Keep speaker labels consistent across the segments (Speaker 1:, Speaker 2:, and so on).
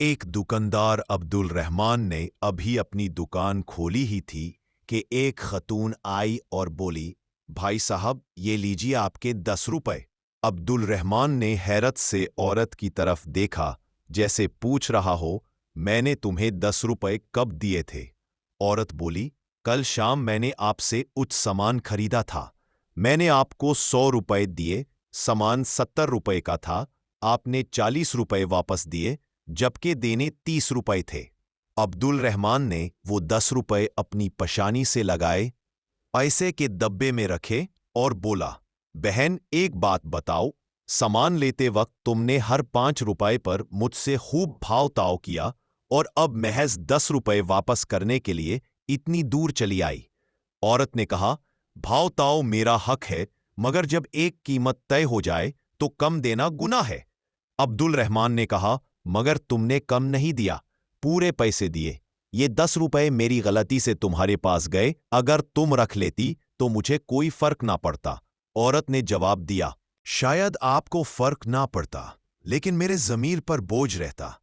Speaker 1: ایک दुकानदार अब्दुल रहमान ने अभी अपनी दुकान खोली ही थी कि एक खतून आई और बोली, भाई साहब ये लीजिए आपके 10 रुपए। अब्दुल रहमान ने हैरत से औरत की तरफ देखा, जैसे पूछ रहा हो, मैंने तुम्हें 10 रुपए कब दिए थे? औरत बोली, कल शाम मैंने आपसे कुछ सामान खरीदा था। मैंने आपको 100 रुपए दिए, सामान 70 रुपए का था, आपने 40 रुपए वापस दिए, जबकि देने 30 रुपए थे। अब्दुल रहमान ने वो 10 रुपए अपनी पशानी से लगाए, पैसे के डब्बे में रखे और बोला, बहन एक बात बताओ, सामान लेते वक्त तुमने हर 5 रुपए पर मुझसे खूब भाव ताव किया और अब महज 10 रुपए वापस करने के लिए इतनी दूर चली आई। औरत ने कहा, भाव ताव मेरा हक है, मगर जब एक कीमत तय हो जाए तो कम देना गुनाह है। अब्दुल रहमान ने कहा, मगर तुमने कम नहीं दिया, पूरे पैसे दिए। ये 10 रुपए मेरी गलती से तुम्हारे पास गए, अगर तुम रख लेती तो मुझे कोई फर्क ना पड़ता। औरत ने जवाब दिया, शायद आपको फर्क ना पड़ता, लेकिन मेरे ज़मीर पर बोझ रहता।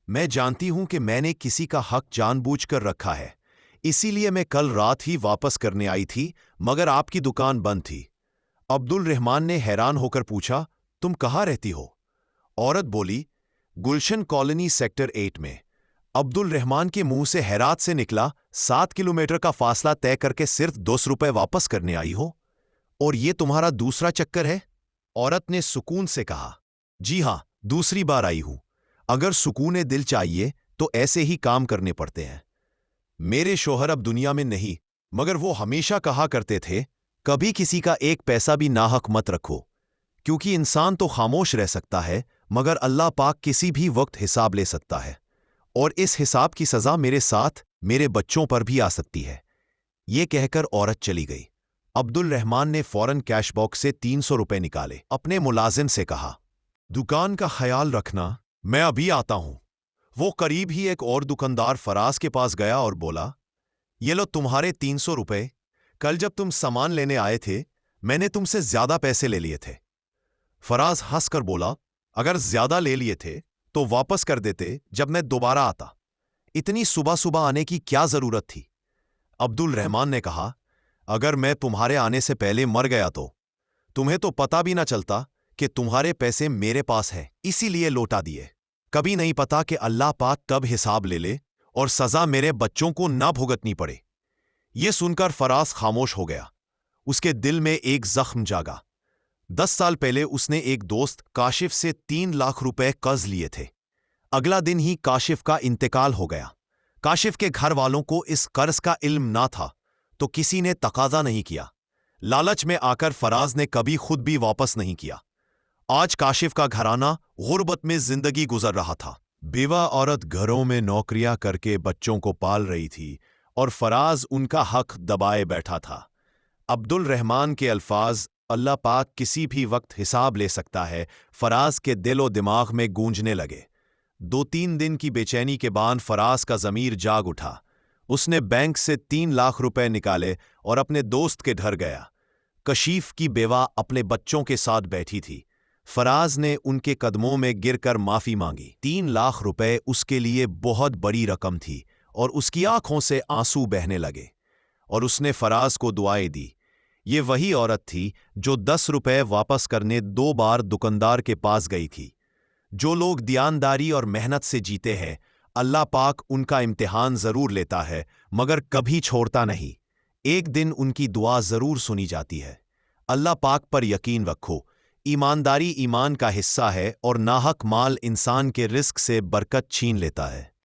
Speaker 1: मैं जानती हूं कि मैंने किसी का हक जानबूझकर रखा है, इसीलिए मैं कल रात ही वापस करने आई थी, मगर आपकी दुकान बंद थी। अब्दुल रहमान ने हैरान होकर पूछा, तुम कहाँ रहती हो? औरत बोली, गुलशन कॉलोनी सेक्टर 8 में। अब्दुल रहमान के मुंह से हैरात से निकला, 7 किलोमीटर का फासला तय करके सिर्फ 200 रुपए वापस करने आई हो? और ये तुम्हारा दूसरा चक्कर है? औरत ने सुकून से कहा, जी हां, दूसरी बार आई हूं। अगर सुकून दिल चाहिए तो ऐसे ही काम करने पड़ते हैं। मेरे शोहर अब दुनिया में नहीं, मगर वो हमेशा कहा करते थे, कभी किसी का एक पैसा भी नाहक मत रखो, क्योंकि इंसान तो खामोश रह सकता है, मगर अल्लाह पाक किसी भी वक्त हिसाब ले सकता है, और इस हिसाब की सजा मेरे साथ मेरे बच्चों पर भी आ सकती है। ये कहकर औरत चली गई। अब्दुल रहमान ने फौरन कैश बॉक्स से 300 रुपए निकाले, अपने मुलाजिम से कहा, दुकान का ख्याल रखना, मैं अभी आता हूं। वो करीब ही एक और दुकानदार फराज के पास गया और बोला, ये लो तुम्हारे 300 रुपए। कल जब तुम सामान लेने आए थे, मैंने तुमसे ज्यादा पैसे ले लिए थे। फराज हंसकर बोला, अगर ज्यादा ले लिए थे तो वापस कर देते जब मैं दोबारा आता। इतनी सुबह सुबह आने की क्या जरूरत थी? अब्दुल रहमान ने कहा, अगर मैं तुम्हारे आने से पहले मर गया तो तुम्हें तो पता भी ना चलता कि तुम्हारे पैसे मेरे पास हैं, इसीलिए लौटा दिए। कभी नहीं पता कि अल्लाह पाक कब हिसाब ले ले और सजा मेरे बच्चों को ना भुगतनी पड़े। यह सुनकर फराज खामोश हो गया। उसके दिल में एक जख्म जागा। 10 साल पहले उसने एक दोस्त काशिफ से 3 लाख रुपए कर्ज लिए थे। अगला दिन ही काशिफ का इंतकाल हो गया। काशिफ के घर वालों को इस कर्ज का इल्म ना था, तो किसी ने तकाजा नहीं किया। लालच में आकर फराज ने कभी खुद भी वापस नहीं किया। आज काशिफ का घराना गुर्बत में जिंदगी गुजर रहा था। बेवा औरत घरों में नौकरियां करके बच्चों को पाल रही थी और फराज उनका हक दबाए बैठा था। अब्दुल रहमान के अल्फाज, अल्लाह पाक किसी भी वक्त हिसाब ले सकता है, फराज के दिलो दिमाग में गूंजने लगे। 2-3 दिन की बेचैनी के बाद फराज का ज़मीर जाग उठा। उसने बैंक से 3 लाख रुपए निकाले और अपने दोस्त के घर गया। कशीफ की बेवा अपने बच्चों के साथ बैठी थी। फराज ने उनके कदमों में गिरकर माफी मांगी। 3 लाख रुपए उसके लिए बहुत बड़ी रकम थी और उसकी आंखों से आंसू बहने लगे, और उसने फराज को दुआएं दी। ये वही औरत थी जो 10 रुपए वापस करने 2 बार दुकानदार के पास गई थी। जो लोग दयानदारी और मेहनत से जीते हैं, अल्लाह पाक उनका इम्तिहान जरूर लेता है, मगर कभी छोड़ता नहीं। एक दिन उनकी दुआ जरूर सुनी जाती है। अल्लाह पाक पर यकीन रखो। ईमानदारी ईमान का हिस्सा है और नाहक माल इंसान के रिस्क से बरकत छीन लेता है।